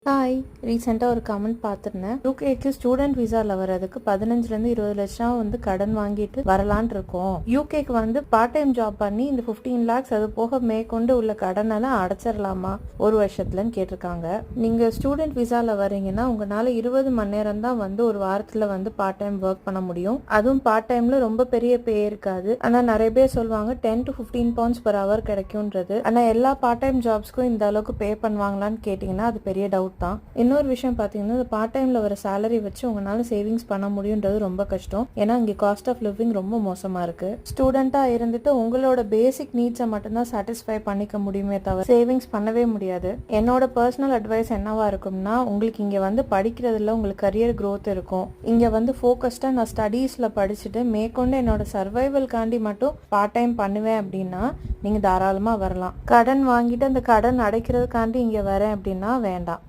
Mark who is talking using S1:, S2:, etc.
S1: Hi. ரீசெண்டாக ஒரு comment பார்த்துருந்தேன். யூகேக்கு ஸ்டூடெண்ட் விசாவில் வர்றதுக்கு 15லேருந்து 20 லட்சம் கடன் வாங்கிட்டு வரலான் இருக்கோம். யூகேக்கு பார்ட் டைம் ஜாப் பண்ணி இந்த 15 lakhs அது போக மேற்கொண்டு உள்ள கடனெல்லாம் அடைச்சிடலாமா ஒரு வருஷத்துலன்னு கேட்டிருக்காங்க. நீங்கள் ஸ்டூடெண்ட் விசாவில் வரீங்கன்னா உங்களால் 20 மணி நேரம் தான் ஒரு வாரத்தில் பார்ட் டைம் ஒர்க் பண்ண முடியும். அதுவும் பார்ட் டைமில் ரொம்ப பெரிய பே இருக்காது. ஆனால் நிறைய பேர் சொல்லுவாங்க 10 to 15 pounds per hour கிடைக்கும்ன்றது. ஆனால் எல்லா பார்ட் டைம் ஜாப்ஸ்க்கும் இந்த அளவுக்கு பே பண்ணுவாங்களான்னு கேட்டிங்கன்னா அது பெரிய டவுட் தான். இன்னொரு விஷயம் பார்த்தீங்கன்னா இந்த பார்ட் டைம்ல வர சேலரி வச்சு உங்களால சேவிங்ஸ் பண்ண முடியுன்றது ரொம்ப கஷ்டம். ஏன்னா இங்கே காஸ்ட் ஆஃப் லிவிங் ரொம்ப மோசமா இருக்கு. ஸ்டூடெண்டா இருந்துட்டு உங்களோட பேசிக் நீட்ஸை மட்டும்தான் சாட்டிஸ்ஃபை பண்ணிக்க முடியுமே தவிர சேவிங்ஸ் பண்ணவே முடியாது. என்னோட பர்சனல் அட்வைஸ் என்னவா இருக்கும்னா, உங்களுக்கு இங்க படிக்கிறதுல உங்களுக்கு கரியர் growth இருக்கும். இங்க ஃபோக்கஸ்டா நான் ஸ்டடீஸ்ல படிச்சுட்டு மேற்கொண்டு என்னோட சர்வைவல்காண்டி மட்டும் பார்ட் டைம் பண்ணுவேன் அப்படின்னா நீங்க தாராளமா வரலாம். கடன் வாங்கிட்டு அந்த கடன் அடைக்கிறதுக்காண்டி இங்க வரேன் அப்படின்னா வேண்டாம்.